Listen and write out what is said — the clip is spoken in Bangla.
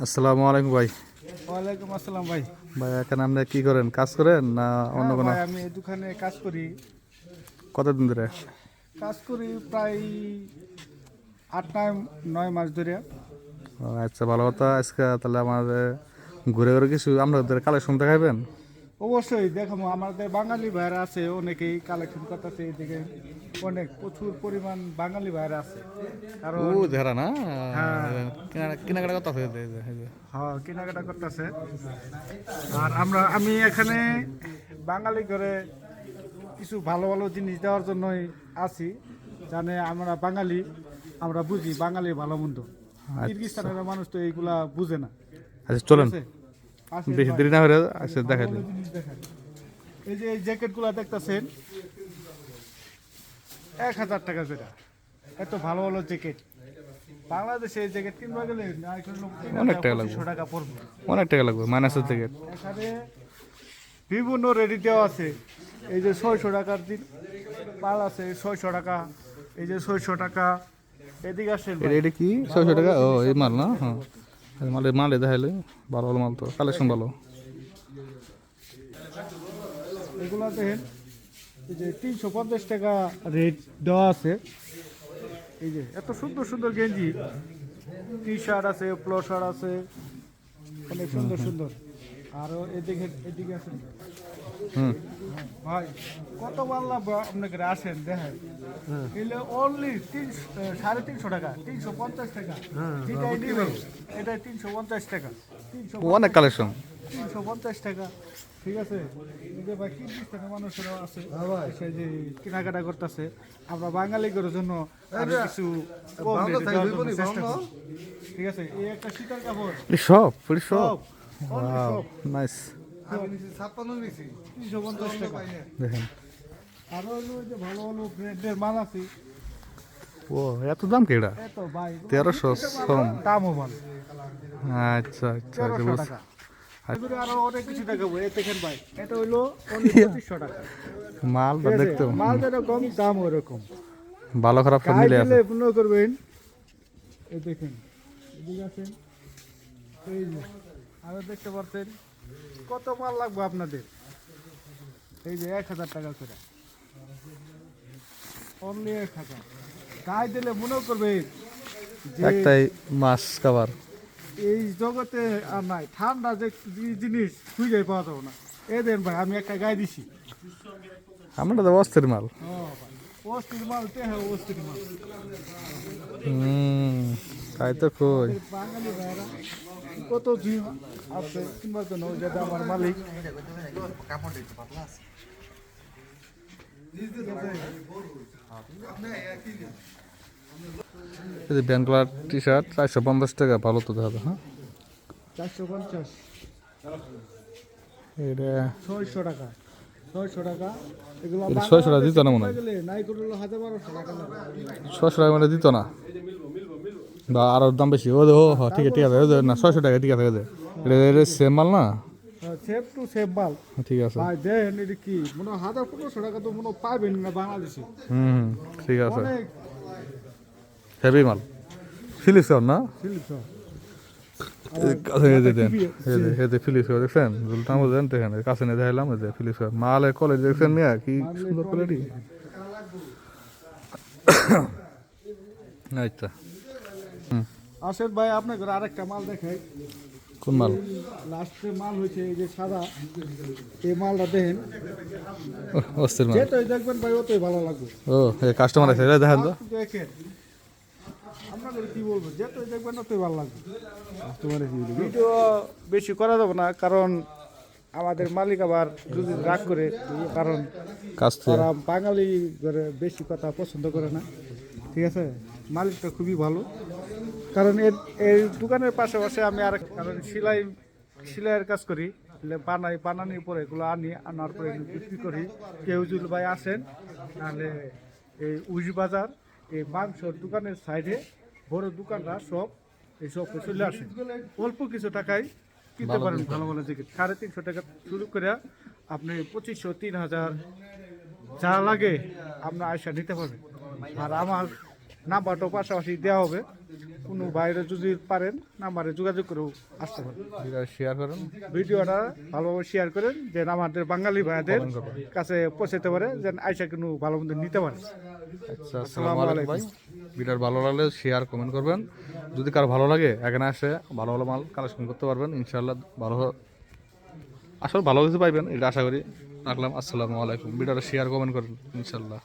আসসালামু আলাইকুম ভাই। ওয়ালাইকুম আসসালাম ভাই। ভাই এখন আপনি কি করেন, কাজ করেন না অন্য হ্যাঁ কোনো? ভাই, আমি এই দোকানে কাজ করি। কতদিন ধরে? প্রায় 8-9 মাস ধরে। ও আচ্ছা, ভালো কথা। আজকে তাহলে আমাদের ঘুরে ঘুরে কিছু আমরা কালেকশন দেখাইবেন। অবশ্যই দেখাবো, আমাদের বাঙালি ভাইরা আছে, অনেকেই কালেকশন করতেছে এদিকে। প্রচুর পরিমাণ বাঙালি ভাইরা আছে, ও কারণ ধরা না, হ্যাঁ কেনাকাটা কথা হ্যাঁ কেনাকাটা করতেছে। আর আমি এখানে বাঙালি করে কিছু ভালো ভালো জিনিস দেওয়ার জন্যই আছি। জানে আমরা বাঙালি, আমরা বুঝি বাঙালি ভালো মন্দ। কিরগিজস্তানের মানুষ তো এইগুলা বুঝে না। আচ্ছা চলেন, ঠিক আছে? আসেন বেশি ভাই, দেরি না হলে আচ্ছা ভালো দেখাই ভালো দিন। জিনিস দেখান। এই যে এই জ্যাকেটগুলো দেখতেছেন, 1000 টাকা করে। এত ভালো ভালো জ্যাকেট বাংলাদেশে এই জ্যাকেট কিনবা গেলে অনেক টাকা লাগবে। 2500 টাকা পড়বে। অনেক টাকা লাগবে, মাইনাসের থেকে। এখানে বিভিন্ন রেডি দেওয়া আছে। এই যে 600 টাকার দিন মাল আছে, 600 টাকা। এই যে 600 টাকা। এদিকে আসেন ভাই। এটা কি 600 টাকা? ও এই মাল না, হ্যাঁ মালে দেখাইলে ভালো ভালো মাল, তো কালেকশন ভালো। এগুলো দেখেন, এই যে 350 টাকা রেট দেওয়া আছে। এই যে এত সুন্দর সুন্দর গেঞ্জি, টি শার্ট আছে, প্লো শার্ট আছে, অনেক সুন্দর সুন্দর। আরো এদিকে এদিকে আসেন হুম, ভাই, কত মাল লাগবে আপনাকে, আসেন দেখেন। এলে অনলি 350 টাকা, 350 টাকা। যেটাই নেবেন এটাই 350 টাকা। অনেক কালেকশন। 350 টাকা, ঠিক আছে? এই যে ভাই কিরগিজস্তানের মানুষেরাও আছে, এসে যে কেনাকাটা করতেছে। আমরা বাঙালিদের জন্য আরো কিছু কম রেটে দেওয়ার জন্য চেষ্টা করি। ঠিক আছে? এই একটা শীতের কাপড়, সব সব সব only সব নাইস। 350 টাকা। দেখেন, আরো হলো ওই যে ভালো ভালো ব্র্যান্ডের মাল আছে। ও এত দাম কেডা? এত ভাই 1300 কম। দামও ভালো, আচ্ছা আচ্ছা আচ্ছা, 1300 বুঝ- টাকা। এগুলো আরো অনেক কিছু দেখাবো। এই দেখেন ভাই, এটা হইলো only 2500 টাকা। মালটা ঠিক আছে? দেখতে মাল যেরকম দাম ওরকম। ভালো খারাপ সব গায়ে মিলে আছে। দিলে মনে করবেন। এই দেখেন, এদিকে আছেন। এই যে আরো দেখতে পাচ্ছেন কত মাল লাগবে আপনাদের। এই যে 1000 টাকা করে, অনলি 1000। গায়ে দিলে মনে করবেন যে একটাই মাস কাবার। এই জগতে আর নাই। ঠান্ডা যে জিনিস খুঁজে পাওয়া যাবে না। এ দেন ভাই, আমি একটা গায়ে দিছি। আমরা তো অস্থির মাল। ও ভাই, অস্থির মাল, হ্যাঁ অস্থির মাল। তাই তো কই। আমাদের বাঙালি ভাইরা কত দিন আছে কিনবার জন্য, ওই যেটা আমার মালিক। এই যে ব্যান্ড কালার টি শার্ট 450 টাকা, ভালো তো দেখা যায়, হ্যাঁ 450, এটা 600 টাকা, 600 টাকা। এগুলো এটা 600 টাকা দিত না মনে হয়। গেলে নাই করলে 1200 টাকা লাগবে। 600 টাকা মানে দিত না, বা আরো দাম বেশি। ও ও হ, ঠিক আছে ঠিক আছে, ওই যে না 600 টাকা, ঠিক আছে ওই যে এটা সেম মাল না। সেভ টু সেভ মাল। ঠিক আছে, ভাই দেন, এটা কি মনে হয় 1500 টাকা তো মনে হয় পাবেন না বাংলাদেশে। হুম ঠিক আছে। অনেক হেভি মাল, ফিলিপস না? ফিলিপস। কাছে নিয়ে দেন, এতে ফিলিপস দেখছেন, জুলটা বুঝেন দেখেন, কাছে নিয়ে দেখাইলাম। এই যে ফিলিপস মালের কোয়ালিটি দেখছেন মিয়া, কি সুন্দর কোয়ালিটি। আচ্ছা, আসেন ভাই, আপনাকে আরেকটা মাল দেখাই। কোন মাল? লাস্টে মাল হয়েছে এই যে সাদা, এই মালটা দেখেন। অস্থির মাল। যেটাই দেখবেন ভাই অতই ভালো লাগবে। ও এই কাস্টমার আছে, এটা দেখেন তো। দেখেন, আপনাদের কি বলবো, যেটাই দেখবেন অতই ভালো লাগবে। ভিডিও বেশি করা যাবে না, কারণ আমাদের মালিক আবার যদি রাগ করে, কারণ কাছ থেকে ওরা বাঙালি করে বেশি কথা পছন্দ করে না। ঠিক আছে? মালিকটা খুবই ভালো, কারণ এই দোকানের পাশাপাশি আমি আর কারণ সেলাইয়ের কাজ করি। বানানোর পরে এগুলো আনার পরে এগুলো বিক্রি করি। কেউ যদি ভাই আসেন, তাহলে এই বাজার, এই মাংসর দোকানের সাইডে বড় দোকানটা সব এই সব চলে আসেন। অল্প কিছু টাকায় কিনতে পারেন ভালো ভালো জ্যাকেট। 350 টাকা শুরু করে আপনি 2500, 3000 যা লাগে আপনার আয়সা নিতে পারবেন। আর আমার নাম্বারটাও পাশাপাশি দেওয়া হবে। কোনো বাইরে যদি পারেন নাম্বারে যোগাযোগ করেও আসতে পারেন। শেয়ার করেন, ভিডিওটা ভালোভাবে শেয়ার করেন যেন আমাদের বাঙালি ভাইদের কমেন্ট করবেন। কাছে পৌঁছাতে পারে, যেন আইসা কোনো ভালো মন্দ নিতে পারে। আচ্ছা, আসসালামু আলাইকুম ভাই। ভিডিও ভালো লাগলে শেয়ার কমেন্ট করবেন। যদি কারো ভালো লাগে এখানে আসে ভালো ভালো মাল কালেকশন করতে পারবেন ইনশাআল্লাহ। আসলে ভালো কিছু পাইবেন এটা আশা করি। রাখলাম, আসসালামু আলাইকুম। ভিডিওটা শেয়ার কমেন্ট করেন ইনশাআল্লাহ।